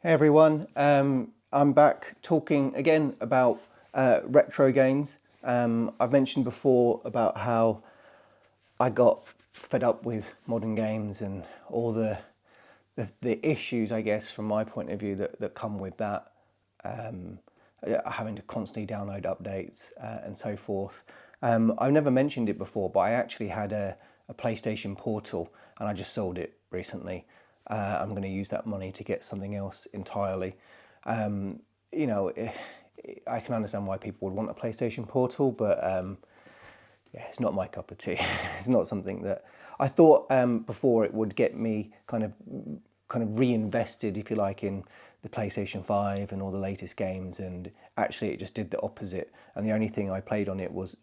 Hey everyone, I'm back talking again about retro games. I've mentioned before about how I got fed up with modern games and all the issues, I guess, from my point of view that come with that, having to constantly download updates and so forth. I've never mentioned it before, but I actually had a PlayStation Portal and I just sold it recently. I'm going to use that money to get something else entirely. Um, you know, eh, I can understand why people would want a PlayStation Portal, but yeah, it's not my cup of tea. It's not something that I thought before it would get me kind of reinvested, if you like, in the PlayStation 5 and all the latest games, and actually it just did the opposite. And the only thing I played on it was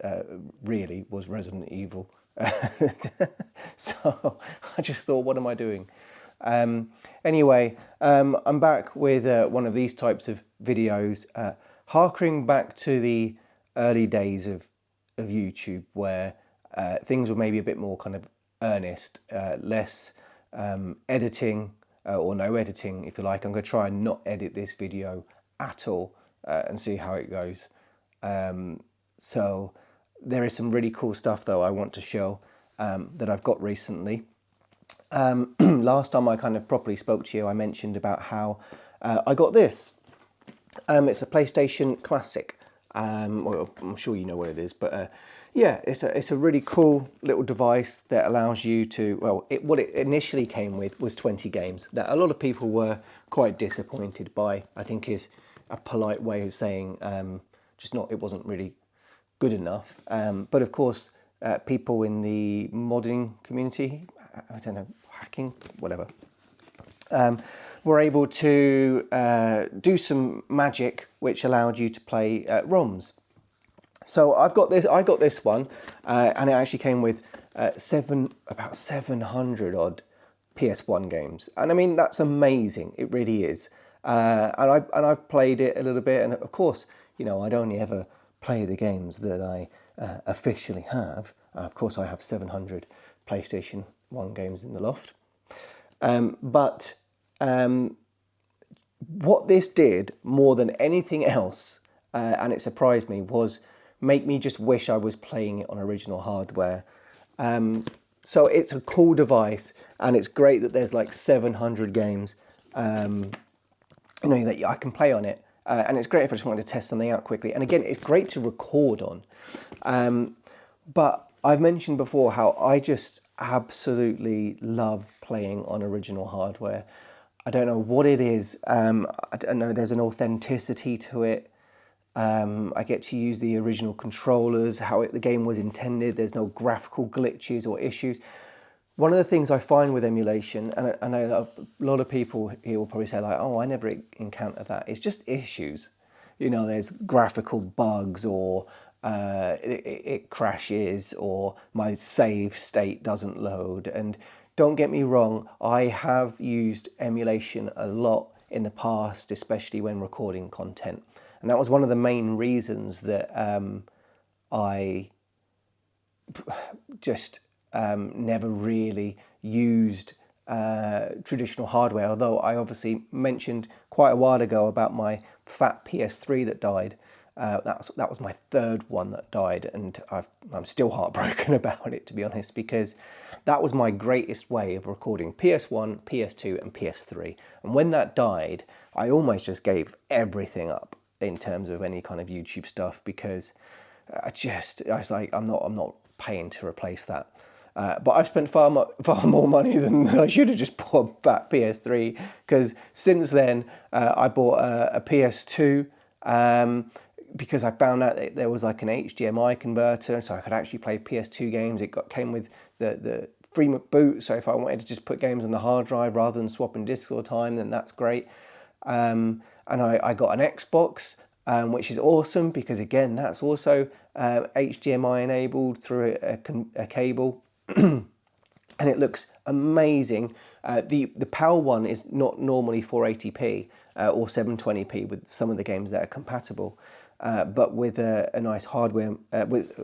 really was Resident Evil. So I just thought, what am I doing? Anyway, I'm back with one of these types of videos, harking back to the early days of YouTube, where things were maybe a bit more kind of earnest, less editing or no editing, if you like. I'm going to try and not edit this video at all and see how it goes. So there is some really cool stuff though I want to show that I've got recently. Last time I kind of properly spoke to you, I mentioned about how I got this. It's a PlayStation Classic. Well, I'm sure you know what it is, but yeah, it's a really cool little device that allows you to. Well, what it initially came with was 20 games that a lot of people were quite disappointed by. I think is a polite way of saying just not. It wasn't really good enough. But of course, people in the modding community, I don't know, hacking, whatever, were able to do some magic which allowed you to play ROMs. So I've got this. I got this one, and it actually came with about 700 odd PS1 games, and I mean that's amazing. It really is. I've played it a little bit, and of course, you know, I'd only ever play the games that I officially have. Of course, I have 700 PlayStation 1 games in the loft. But what this did more than anything else, and it surprised me, was make me just wish I was playing it on original hardware. So it's a cool device, and it's great that there's like 700 games, that I can play on it. And it's great if I just wanted to test something out quickly. And again, it's great to record on. But I've mentioned before how I just absolutely love playing on original hardware. I don't know what it is. I don't know. There's an authenticity to it. I get to use the original controllers, how the game was intended. There's no graphical glitches or issues. One of the things I find with emulation, and I know a lot of people here will probably say like, oh, I never encounter that. It's just issues. You know, there's graphical bugs, or it crashes, or my save state doesn't load. And don't get me wrong, I have used emulation a lot in the past, especially when recording content. And that was one of the main reasons that I just never really used traditional hardware, although I obviously mentioned quite a while ago about my fat PS3 that died. That was my third one that died, and I'm still heartbroken about it, to be honest, because that was my greatest way of recording: PS1, PS2, and PS3. And when that died, I almost just gave everything up in terms of any kind of YouTube stuff, because I was like, I'm not paying to replace that. But I've spent far more money than I should have just bought that PS3, because since then I bought a PS2 because I found out that there was like an HDMI converter, so I could actually play PS2 games. Came with the free boot, so if I wanted to just put games on the hard drive rather than swapping discs all the time, then that's great. And I got an Xbox, which is awesome because again, that's also HDMI enabled through a cable. And it looks amazing. The PAL one is not normally 480p or 720p with some of the games that are compatible, but with a nice hardware, with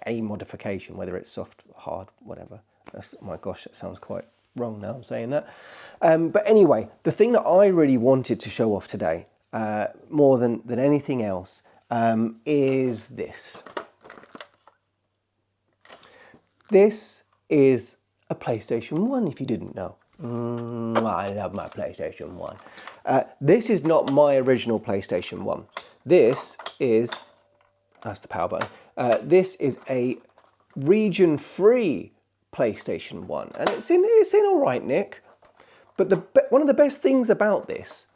a modification, whether it's soft, hard, whatever. Oh my gosh, that sounds quite wrong now I'm saying that. But anyway, the thing that I really wanted to show off today, more than anything else, is this. This is a PlayStation 1, if you didn't know. I love my PlayStation 1. This is not my original PlayStation 1. This is, that's the power button. This is a region-free PlayStation 1. And it's in all right, Nick. But one of the best things about this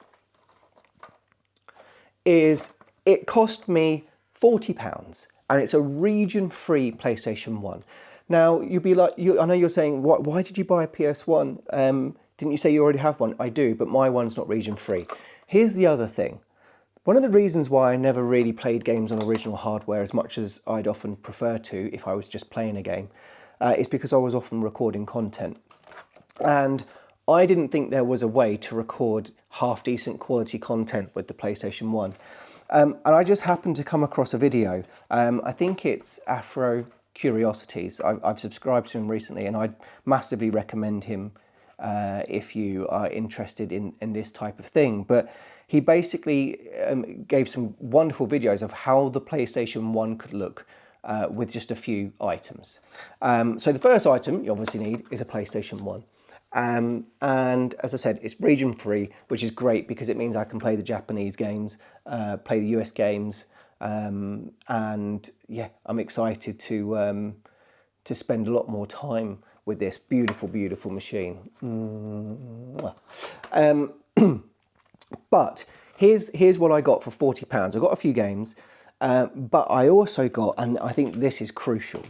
is it cost me £40, and it's a region-free PlayStation 1. Now, you'd be like, I know you're saying, why did you buy a PS1? Didn't you say you already have one? I do, but my one's not region-free. Here's the other thing. One of the reasons why I never really played games on original hardware as much as I'd often prefer to if I was just playing a game, is because I was often recording content. And I didn't think there was a way to record half-decent quality content with the PlayStation 1. And I just happened to come across a video. I think it's Afro Curiosities. I've subscribed to him recently, and I'd massively recommend him if you are interested in this type of thing. But he basically gave some wonderful videos of how the PlayStation 1 could look with just a few items. So the first item you obviously need is a PlayStation 1. And as I said, it's region free, which is great because it means I can play the Japanese games, play the US games, and yeah, I'm excited to spend a lot more time with this beautiful, beautiful machine. But here's what I got for £40. I got a few games, but I also got, and I think this is crucial.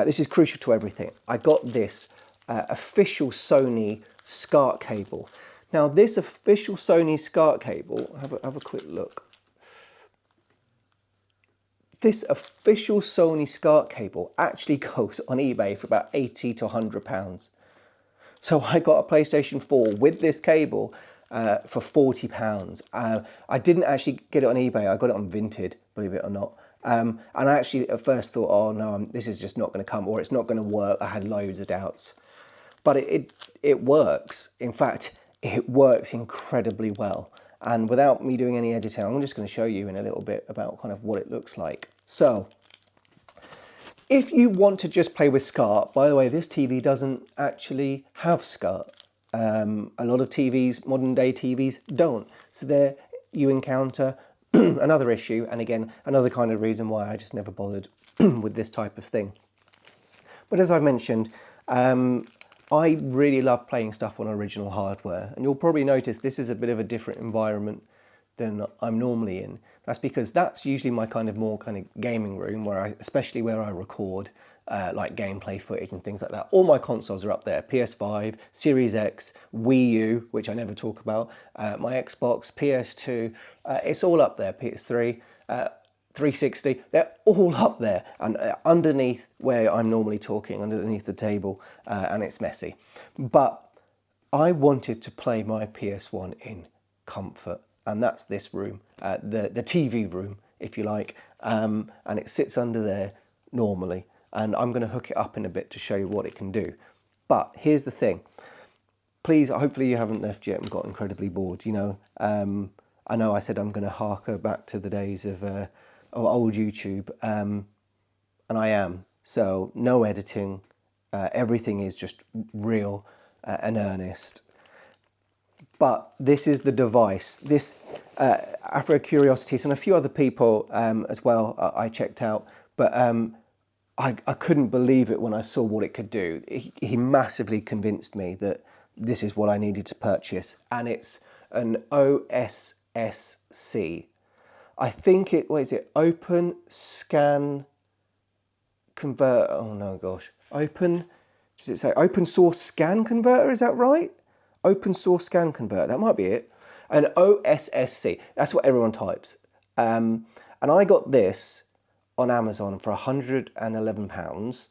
This is crucial to everything. I got this official Sony SCART cable. Now, this official Sony SCART cable, have a quick look. This official Sony SCART cable actually goes on eBay for about £80 to £100. So I got a PlayStation 4 with this cable for £40. I didn't actually get it on eBay. I got it on Vinted, believe it or not. And I actually at first thought, oh no, this is just not going to come, or it's not going to work. I had loads of doubts. But it works. In fact, it works incredibly well. And without me doing any editing, I'm just going to show you in a little bit about kind of what it looks like. So, if you want to just play with SCART, by the way, this TV doesn't actually have SCART. A lot of TVs, modern day TVs, don't. So there you encounter another issue, and again, another kind of reason why I just never bothered with this type of thing. But as I've mentioned, I really love playing stuff on original hardware, and you'll probably notice this is a bit of a different environment than I'm normally in. That's because that's usually my more gaming room, especially where I record like gameplay footage and things like that. All my consoles are up there: PS5, Series X, Wii U, which I never talk about, my Xbox, PS2, it's all up there, PS3, 360, they're all up there and underneath where I'm normally talking, underneath the table, and it's messy. But I wanted to play my PS1 in comfort, and that's this room, the TV room, if you like, and it sits under there normally, and I'm going to hook it up in a bit to show you what it can do. But here's the thing. Please, hopefully you haven't left yet and got incredibly bored. I know I said I'm going to harker back to the days of old YouTube, and I am. So no editing, everything is just real and earnest. But this is the device. This Afro Curiosities and a few other people as well I checked out, but I couldn't believe it when I saw what it could do. He massively convinced me that this is what I needed to purchase, and it's an OSSC. I think Open Scan Converter. Oh no, gosh. Does it say Open Source Scan Converter? Is that right? Open Source Scan Converter. That might be it. An OSSC. That's what everyone types. And I got this on Amazon for £111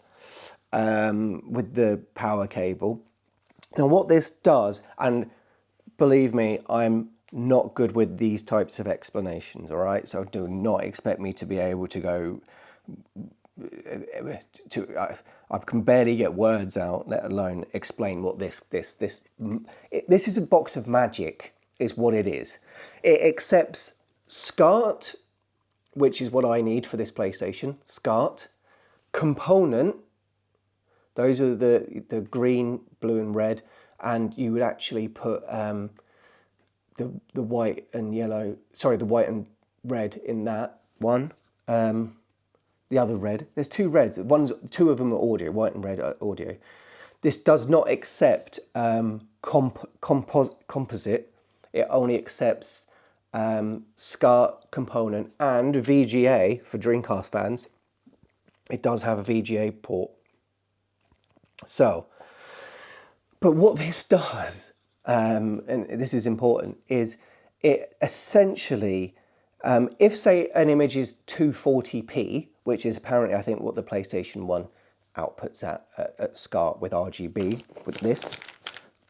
with the power cable. Now what this does, and believe me, I'm not good with these types of explanations, all right? So do not expect me to be able to go I can barely get words out, let alone explain what this is a box of magic, is what it is. It accepts SCART, which is what I need for this PlayStation, SCART, component, those are the green, blue and red, and you would actually put the white and yellow, sorry, the white and red in that one. The other red, there's two reds, two of them are audio, white and red audio. This does not accept composite, it only accepts SCART component and VGA for Dreamcast fans. It does have a VGA port. So, but what this does, and this is important, is it essentially, if say an image is 240p, which is apparently I think what the PlayStation 1 outputs at SCART with RGB, with this,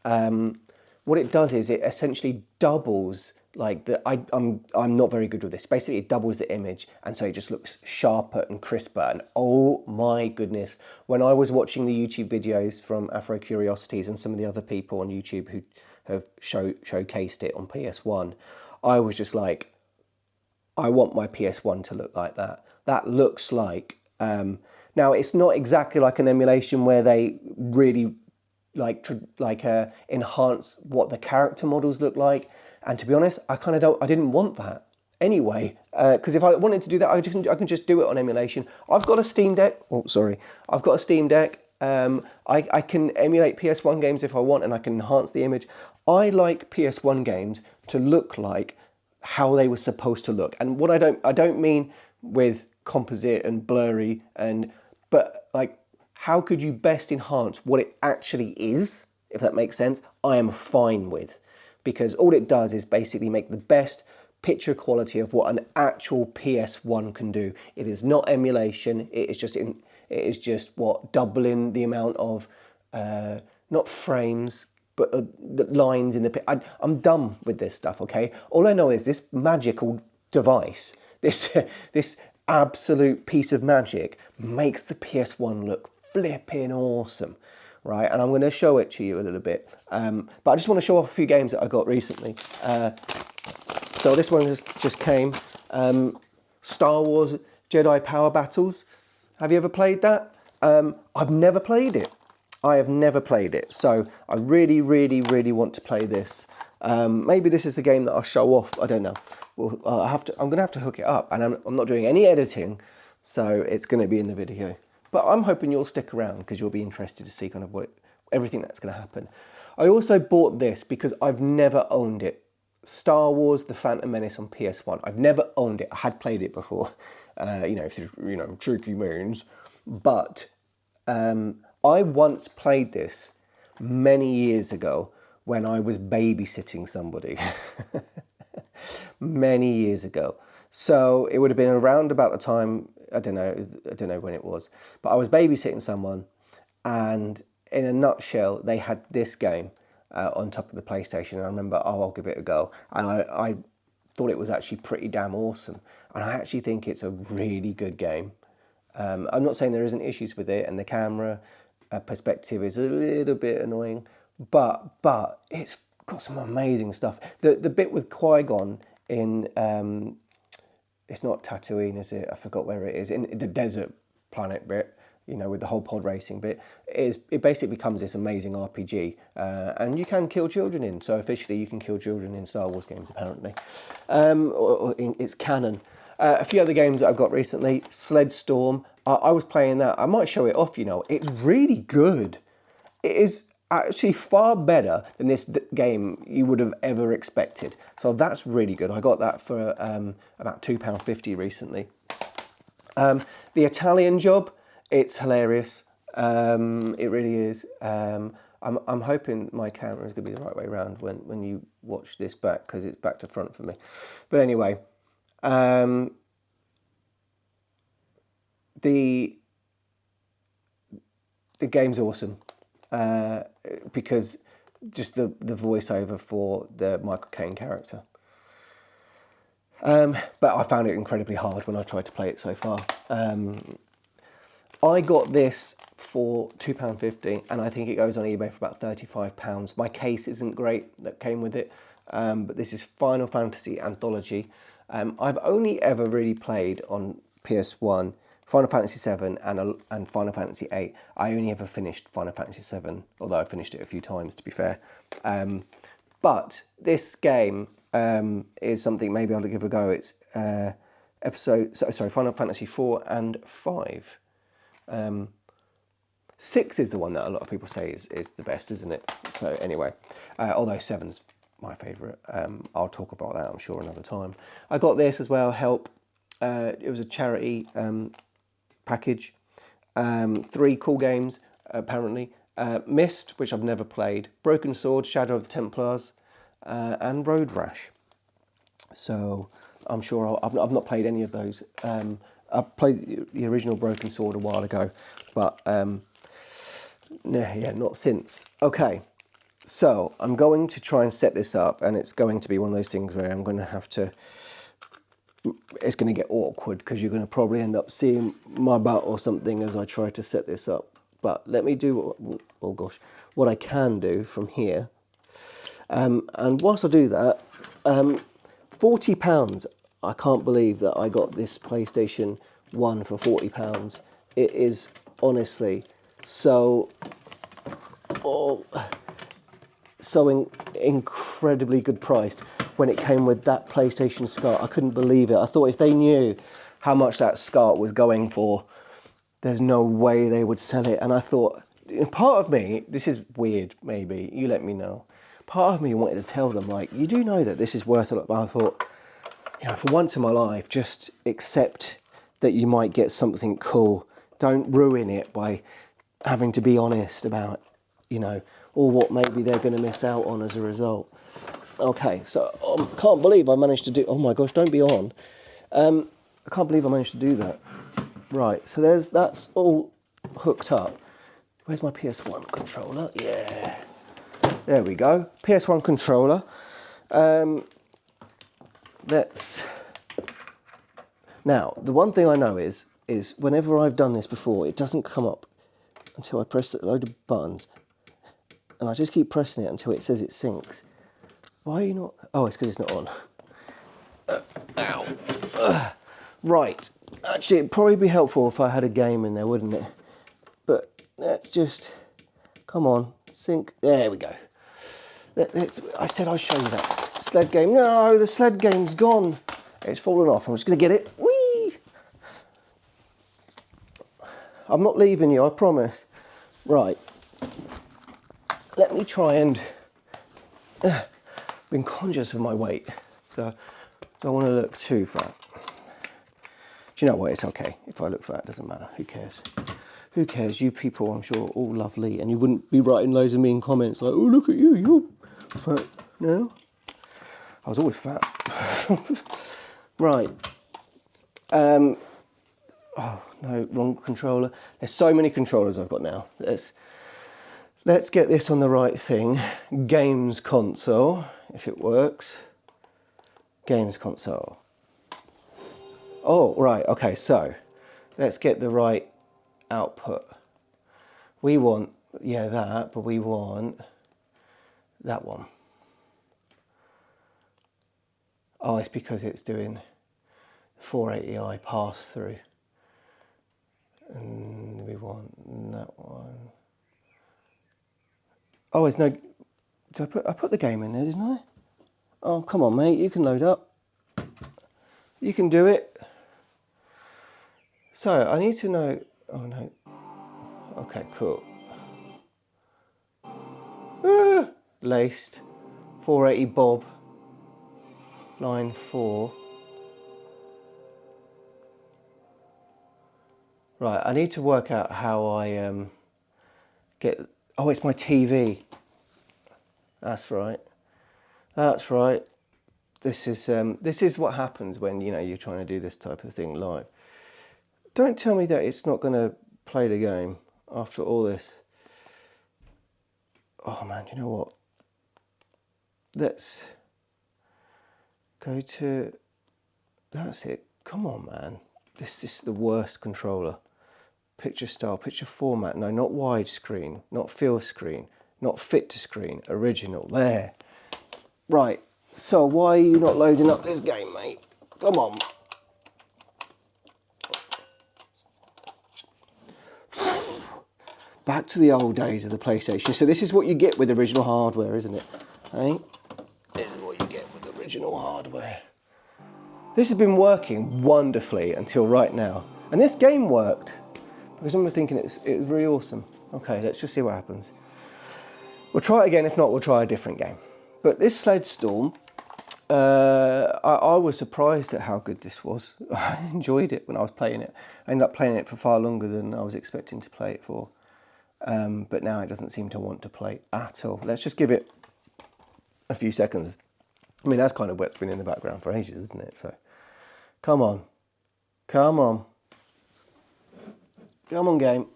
what it does is it essentially doubles, like I'm not very good with this. Basically, it doubles the image, and so it just looks sharper and crisper. And oh my goodness, when I was watching the YouTube videos from Afro Curiosities and some of the other people on YouTube who have showcased it on PS1, I was just like, I want my PS1 to look like that. That looks like, now it's not exactly like an emulation where they really enhance what the character models look like. And to be honest, I didn't want that anyway, because if I wanted to do that, I can just do it on emulation. I've got a Steam Deck. Oh, sorry. I've got a Steam Deck. I can emulate PS1 games if I want, and I can enhance the image. I like PS1 games to look like how they were supposed to look. And what I don't mean with composite and blurry, but like, how could you best enhance what it actually is, if that makes sense, I am fine with. Because all it does is basically make the best picture quality of what an actual PS1 can do. It is not emulation, it is just what, doubling the amount of, not frames, but the lines in the... I'm done with this stuff, okay? All I know is this magical device, this absolute piece of magic makes the PS1 look flipping awesome, right? And I'm going to show it to you a little bit. But I just want to show off a few games that I got recently. So this one just came. Star Wars Jedi Power Battles. Have you ever played that? I've never played it. I have never played it. So I really, really, really want to play this. Maybe this is the game that I'll show off. I don't know. Well, I'm going to have to hook it up. And I'm not doing any editing, so it's going to be in the video. But I'm hoping you'll stick around because you'll be interested to see kind of everything that's going to happen. I also bought this because I've never owned it. Star Wars: The Phantom Menace on PS1. I've never owned it. I had played it before, through tricky means. But I once played this many years ago when I was babysitting somebody. Many years ago. So it would have been around about the time, I don't know when it was, but I was babysitting someone, and in a nutshell, they had this game on top of the PlayStation, and I remember, I'll give it a go, and I thought it was actually pretty damn awesome, and I actually think it's a really good game. I'm not saying there isn't issues with it, and the camera perspective is a little bit annoying, but it's got some amazing stuff. The bit with Qui-Gon in... it's not Tatooine, is it? I forgot where it is. In the desert planet bit, with the whole pod racing bit, it basically becomes this amazing RPG, and you can kill children in. So officially, you can kill children in Star Wars games, apparently. It's canon. A few other games that I've got recently. Sled Storm. I was playing that. I might show it off. It's really good. It is actually far better than this game you would have ever expected. So that's really good. I got that for about £2.50 recently. The Italian Job, it's hilarious. It really is. I'm hoping my camera is going to be the right way around when you watch this back, because it's back to front for me. But anyway, the game's awesome. Because just the voiceover for the Michael Caine character. But I found it incredibly hard when I tried to play it so far. I got this for £2.50 and I think it goes on eBay for about £35. My case isn't great that came with it, but this is Final Fantasy Anthology. I've only ever really played on PS1 Final Fantasy 7 and Final Fantasy 8. I only ever finished Final Fantasy 7, although I finished it a few times to be fair. But this game is something maybe I'll give a go. It's Final Fantasy 4 and 5. 6 is the one that a lot of people say is the best, isn't it? So anyway, although 7's my favourite. I'll talk about that, I'm sure, another time. I got this as well, Help. It was a charity package. 3 cool games, apparently. Myst, which I've never played. Broken Sword, Shadow of the Templars, and Road Rash. So I'm sure I've not played any of those. I played the original Broken Sword a while ago, but yeah, not since. Okay, so I'm going to try and set this up, and it's going to be one of those things where I'm going to have to, it's going to get awkward because you're going to probably end up seeing my butt or something as I try to set this up. But let me do, oh gosh, what I can do from here. And whilst I do that, £40, I can't believe that I got this PlayStation 1 for £40. It is honestly so incredibly good priced when it came with that PlayStation SCART. I couldn't believe it. I thought if they knew how much that SCART was going for, there's no way they would sell it. And I thought, part of me, this is weird maybe, you let me know, part of me wanted to tell them, like, you do know that this is worth a lot, but I thought, you know, for once in my life, just accept that you might get something cool. Don't ruin it by having to be honest about, you know, or what maybe they're going to miss out on as a result. Okay, so can't believe I managed to do, oh my gosh, don't be on. I can't believe I managed to do that. Right, so that's all hooked up. Where's my PS1 controller? Yeah, there we go. PS1 controller. Now, the one thing I know is whenever I've done this before, it doesn't come up until I press a load of buttons. And I just keep pressing it until it says it syncs. Why are you not? Oh, it's because it's not on. Ow. Right. Actually, it'd probably be helpful if I had a game in there, wouldn't it? But let's just, come on, sync. There we go. I said I'd show you that. Sled game. No, the sled game's gone. It's fallen off. I'm just going to get it. Whee! I'm not leaving you, I promise. Right. Let me try and... been conscious of my weight, so don't want to look too fat. Do you know what? It's okay. If I look fat, it doesn't matter. Who cares? Who cares? You people, I'm sure, all lovely, and you wouldn't be writing loads of mean comments like, oh, look at you, you're fat now. I was always fat. Right. Oh, no, wrong controller. There's so many controllers I've got now. Let's get this on the right thing. Games console, if it works. Games console. Oh, right, okay, so let's get the right output. We want, yeah, that, but we want that one. Oh, it's because it's doing 480i pass through. And we want that one. Oh, there's no, I put the game in there, didn't I? Oh, come on, mate, you can load up. You can do it. So, I need to know, oh no. Okay, cool. Laced, 480 bob, line 4. Right, I need to work out how I get, oh, it's my TV. That's right. That's right. This is what happens when, you know, you're trying to do this type of thing live. Don't tell me that it's not going to play the game after all this. Oh man, do you know what? Let's go to, that's it. Come on, man. This is the worst controller. picture style, picture format. No, not widescreen, not fill screen, not fit to screen, original. There. Right, so why are you not loading up this game, mate? Come on. Back to the old days of the PlayStation. So this is what you get with original hardware, isn't it? Hey? This is what you get with original hardware. This has been working wonderfully until right now. And this game worked. Because I remember thinking it was really awesome. Okay, let's just see what happens. We'll try it again. If not, we'll try a different game. But this Sled Storm, I was surprised at how good this was. I enjoyed it when I was playing it. I ended up playing it for far longer than I was expecting to play it for. But now it doesn't seem to want to play at all. Let's just give it a few seconds. I mean, that's kind of what's been in the background for ages, isn't it? So, come on. Come on. Come on, game.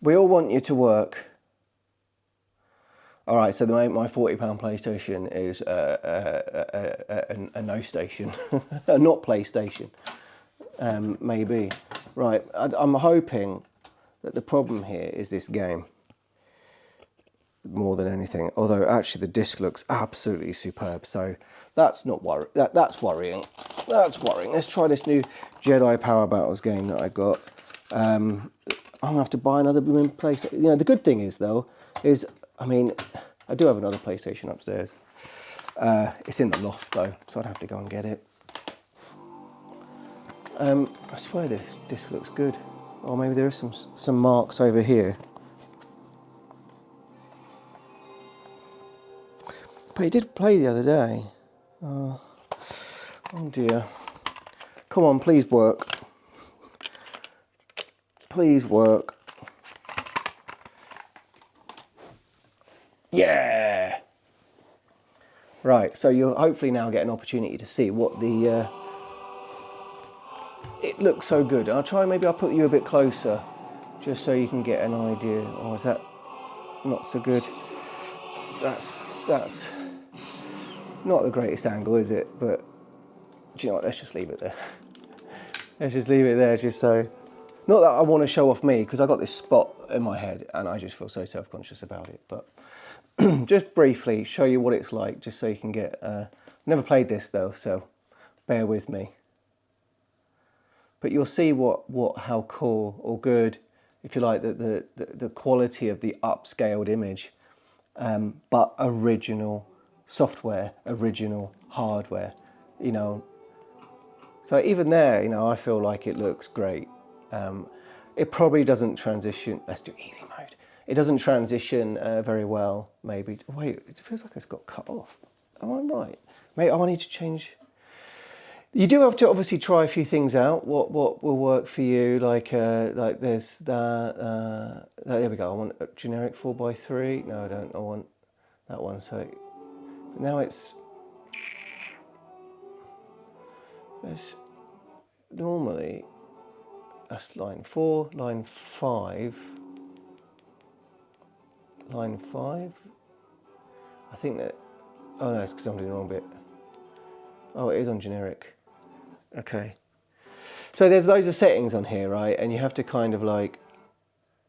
We all want you to work. All right, so my £40 PlayStation is a no station, a not PlayStation, maybe. Right, I'm hoping that the problem here is this game more than anything. Although actually the disc looks absolutely superb, so that's not that's worrying. That's worrying. Let's try this new Jedi Power Battles game that I got. I'm gonna have to buy another blooming PlayStation. You know, the good thing is though, I mean, I do have another PlayStation upstairs. It's in the loft though, so I'd have to go and get it. I swear this disc looks good. Or maybe there are some marks over here. But it did play the other day. Oh dear. Come on, please work. Please work. Yeah! Right, so you'll hopefully now get an opportunity to see what the... It looks so good. Maybe I'll put you a bit closer, just so you can get an idea. Oh, is that not so good? That's not the greatest angle, is it? But do you know what? Let's just leave it there. Let's just leave it there, just so... Not that I want to show off me, because I got this spot in my head, and I just feel so self-conscious about it. But just briefly show you what it's like, just so you can get... never played this though, so bear with me. But you'll see how cool or good, if you like, the quality of the upscaled image, but original software, original hardware, you know. So even there, you know, I feel like it looks great. It probably doesn't transition. Let's do easy mode. It doesn't transition very well, maybe. Wait, it feels like it's got cut off. Am I right? Maybe I need to change. You do have to obviously try a few things out. What will work for you? Like there's that. There we go. I want a generic 4x3. No, I don't. I want that one. So now it's normally that's line 4, line 5, line 5. I think that. Oh no, it's because I'm doing the wrong bit. Oh, it is on generic. Okay. So there's loads of settings on here, right? And you have to kind of like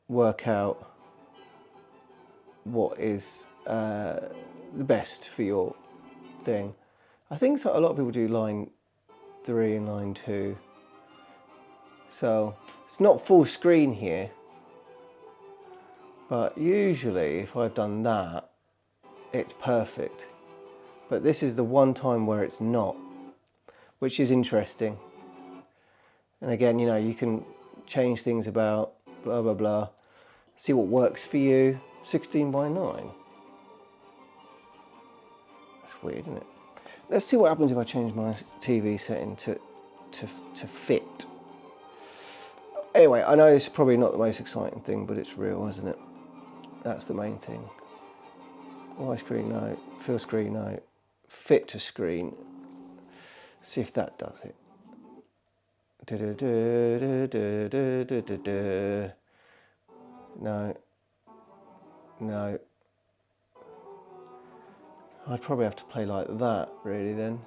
work out what is the best for your thing. I think so, a lot of people do line 3 and line 2. So it's not full screen here. But usually if I've done that, it's perfect. But this is the one time where it's not, which is interesting. And again, you know, you can change things about blah, blah, blah. See what works for you. 16:9. That's weird, isn't it? Let's see what happens if I change my TV setting to fit. Anyway, I know this is probably not the most exciting thing, but it's real, isn't it? That's the main thing. Wide screen, no. Fill screen, no. Fit to screen. See if that does it. No. No. I'd probably have to play like that, really, then.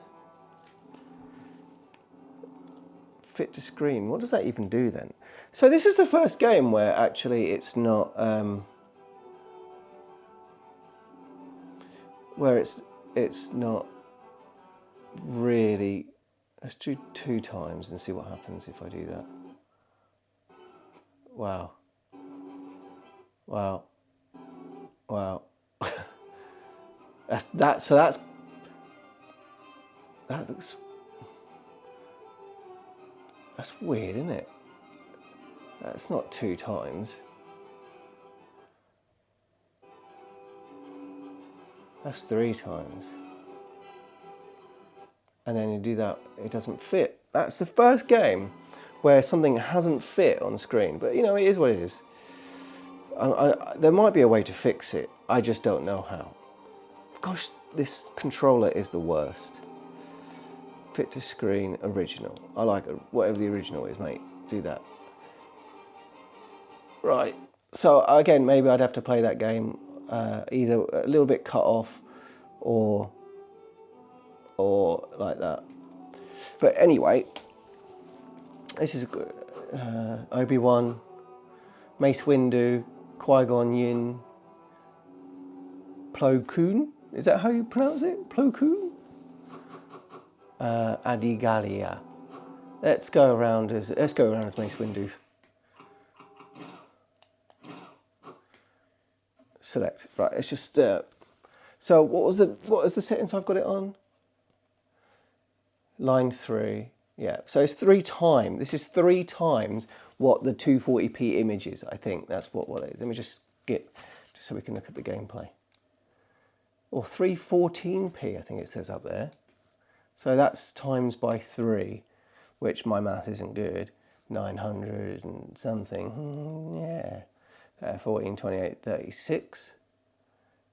fit to screen. What does that even do then? So this is the first game where actually it's not, where it's not really. Let's do 2 times and see what happens if I do that. Wow. Wow. Wow. that looks, that's weird, isn't it? That's not 2 times. That's 3 times. And then you do that, it doesn't fit. That's the first game where something hasn't fit on screen. But you know, it is what it is. There might be a way to fix it. I just don't know how. Gosh, this controller is the worst. Fit to screen, original. I like it. Whatever the original is, mate. Do that. Right. So again, maybe I'd have to play that game either a little bit cut off or like that. But anyway, this is Obi-Wan, Mace Windu, Qui-Gon Jinn, Plo Koon. Is that how you pronounce it? Plo Koon? Adigalia. Let's go around as Mace Windu. Select. Right. It's just. So what is the settings I've got it on? Line 3. Yeah. So it's 3 times. This is 3 times what the 240p image is. I think that's what it is. Let me just so we can look at the gameplay. Or 314p, I think it says up there. So that's times by 3, which my math isn't good. 900 and something. Yeah. 14, 28, 36.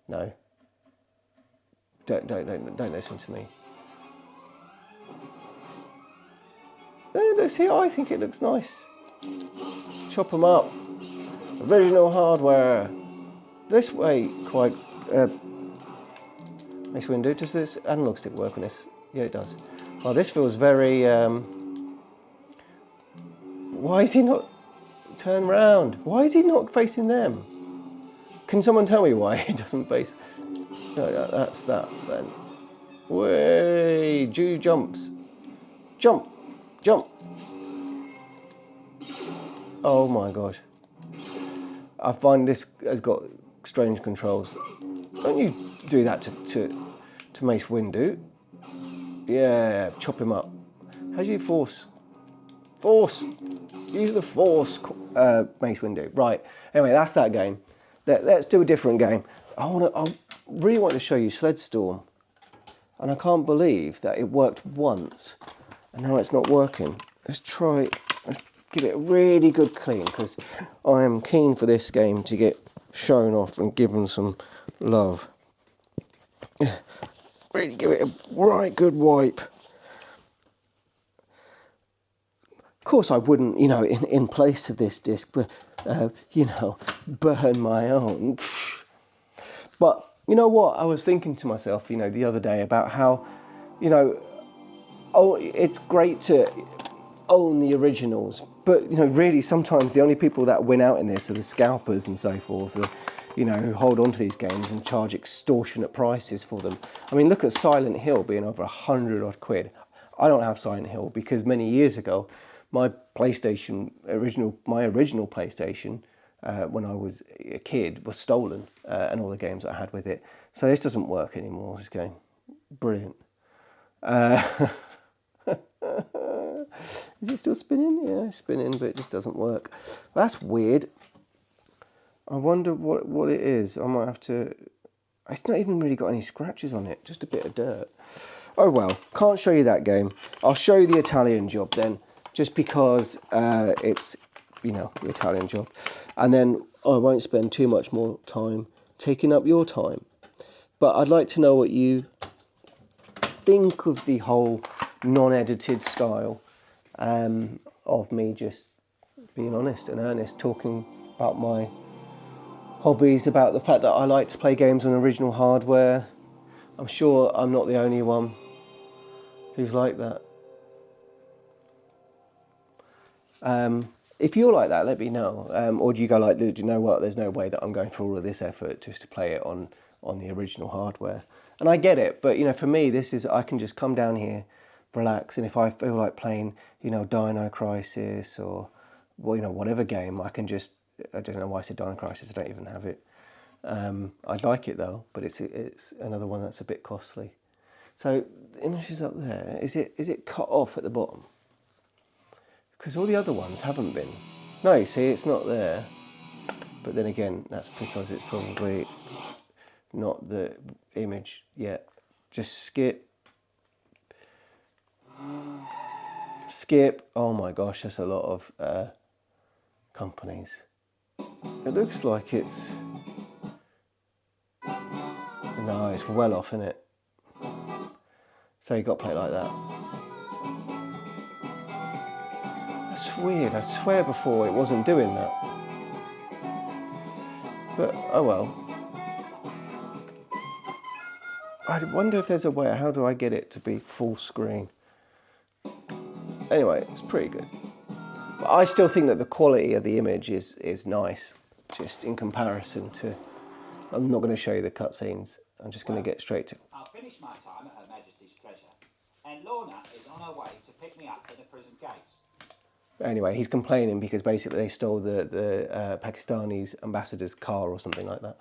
No. Don't listen to me. See, I think it looks nice. Chop them up. Original hardware. This way, quite. Mace Windu. Does this analog stick work on this? Yeah, it does. Well, this feels very. Why is he not? Turn round. Why is he not facing them? Can someone tell me why he doesn't face? No, that's that then. Way, Jew jumps. Jump. Jump. Oh my god. I find this has got strange controls. Don't you do that to Mace Windu? Yeah, chop him up. How do you force? Force. Use the force, Mace Windu. Right. Anyway, that's that game. Let's do a different game. I really want to show you Sledstorm, and I can't believe that it worked once, and now it's not working. Let's give it a really good clean, because I am keen for this game to get shown off and given some love. Really give it a right good wipe. Of course I wouldn't, in place of this disc, but, burn my own. But you know what? I was thinking to myself, the other day about how, it's great to own the originals, but, really sometimes the only people that win out in this are the scalpers and so forth, who hold on to these games and charge extortionate prices for them. I mean, look at Silent Hill being over 100 odd quid. I don't have Silent Hill because many years ago, my original PlayStation, when I was a kid, was stolen, and all the games I had with it. So this doesn't work anymore, this game. Brilliant. Is it still spinning? Yeah, it's spinning, but it just doesn't work. That's weird. I wonder what it is. I might have to... It's not even really got any scratches on it, just a bit of dirt. Oh well, can't show you that game. I'll show you the Italian job then, just because it's, the Italian job. And then I won't spend too much more time taking up your time. But I'd like to know what you think of the whole non-edited style of me just being honest and earnest, talking about my hobbies, about the fact that I like to play games on original hardware. I'm sure I'm not the only one who's like that. If you're like that, let me know. Or do you go like, do you know what? There's no way that I'm going through all of this effort just to play it on the original hardware. And I get it, but for me, this is, I can just come down here, relax, and if I feel like playing, Dino Crisis or, whatever game, I can just, I don't know why I said Dino Crisis. I don't even have it. I'd like it though, but it's another one that's a bit costly. So the image is up there. Is it cut off at the bottom? Because all the other ones haven't been. No, you see, it's not there. But then again, that's because it's probably not the image yet. Just skip. Skip. Oh my gosh, that's a lot of companies. It looks like it's... No, it's well off, isn't it? So you got to play it like that. That's weird. I swear before it wasn't doing that. But, oh well. I wonder if there's a way. How do I get it to be full screen? Anyway, it's pretty good. But I still think that the quality of the image is nice, just in comparison to... I'm not going to show you the cutscenes. I'm just going to get straight to... I'll finish my time at Her Majesty's pleasure, and Lorna is on her way to pick me up at the prison gates. Anyway, he's complaining because basically they stole the Pakistani's ambassador's car or something like that.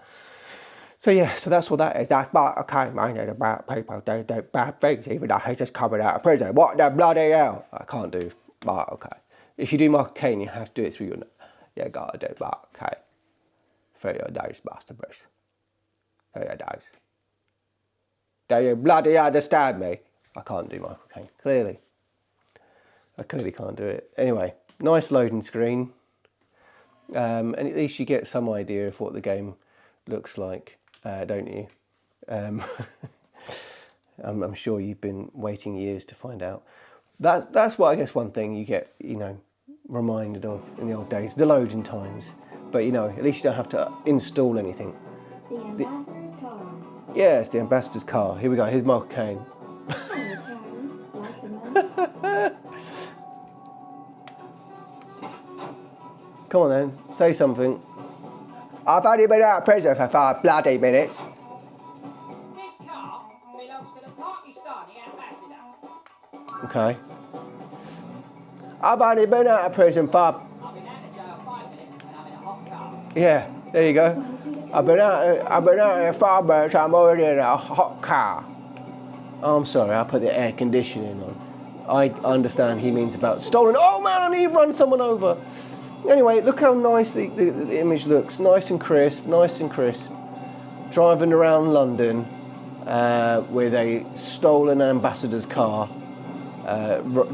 So yeah, so that's what that is. That's about, okay, mate, about people do bad things even though he's just coming out of prison. What the bloody hell? I can't do, but okay. If you do Michael Caine, you have to do it through your... You gotta do Michael Caine. Through your nose, Master Bruce. Through your nose. Do you bloody understand me? I can't do Michael Caine, clearly. I clearly can't do it. Anyway, nice loading screen. And at least you get some idea of what the game looks like, don't you? I'm sure you've been waiting years to find out. That's what I guess one thing you get, reminded of in the old days, the loading times. But at least you don't have to install anything. The ambassador's car. Yeah, it's the ambassador's car. Here we go. Here's Michael Caine. Come on then, say something. I've only been out of prison for 5 bloody minutes. This car belongs to the Pakistani ambassador. Okay. I've only been out of prison for... I've been out of jail 5 minutes and I'm in a hot car. Yeah, there you go. I've been out here 5 minutes, I'm already in a hot car. Oh, I'm sorry, I put the air conditioning on. I understand he means about stolen... Oh man, I need to run someone over. Anyway, look how nice the image looks. Nice and crisp, nice and crisp. Driving around London with a stolen ambassador's car.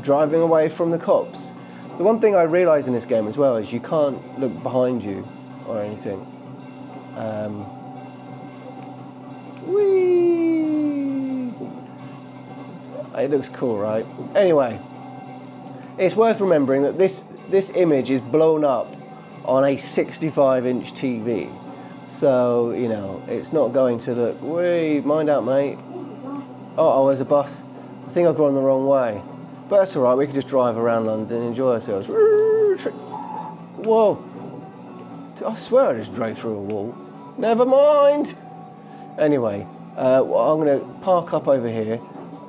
Driving away from the cops. The one thing I realised in this game as well is you can't look behind you or anything. Whee! It looks cool, right? Anyway, it's worth remembering that this image is blown up on a 65-inch TV. So, it's not going to look, wee, mind out, mate. Oh, there's a bus. I think I've gone the wrong way. But that's all right, we can just drive around London and enjoy ourselves. Whoa. I swear I just drove through a wall. Never mind. Anyway, well, I'm going to park up over here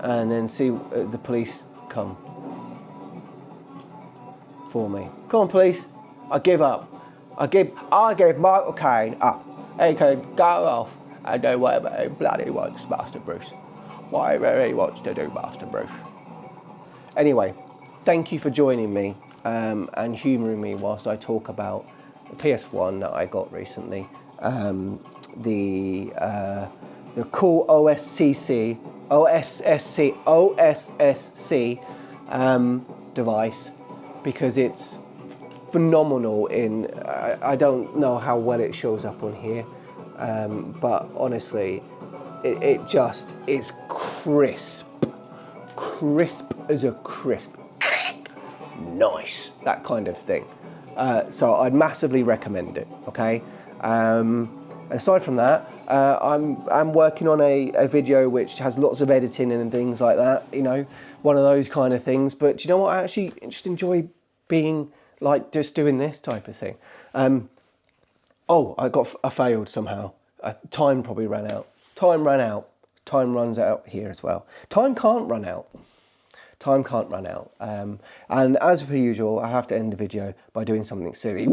and then see the police come for me. Come on, police. I give up. I give Michael Caine up. He can go off and do whatever he bloody wants, Master Bruce. Whatever he wants to do, Master Bruce. Anyway, thank you for joining me and humouring me whilst I talk about the PS1 that I got recently. The cool OSSC device, because it's phenomenal in, I don't know how well it shows up on here, but honestly, it just is crisp as a crisp. Nice, that kind of thing. So I'd massively recommend it, okay? Aside from that, I'm working on a video which has lots of editing and things like that, one of those kind of things. But do you know what? I actually just enjoy being like just doing this type of thing. Oh, I failed somehow. Time probably ran out. Time ran out. Time runs out here as well. Time can't run out. Time can't run out. And as per usual, I have to end the video by doing something silly.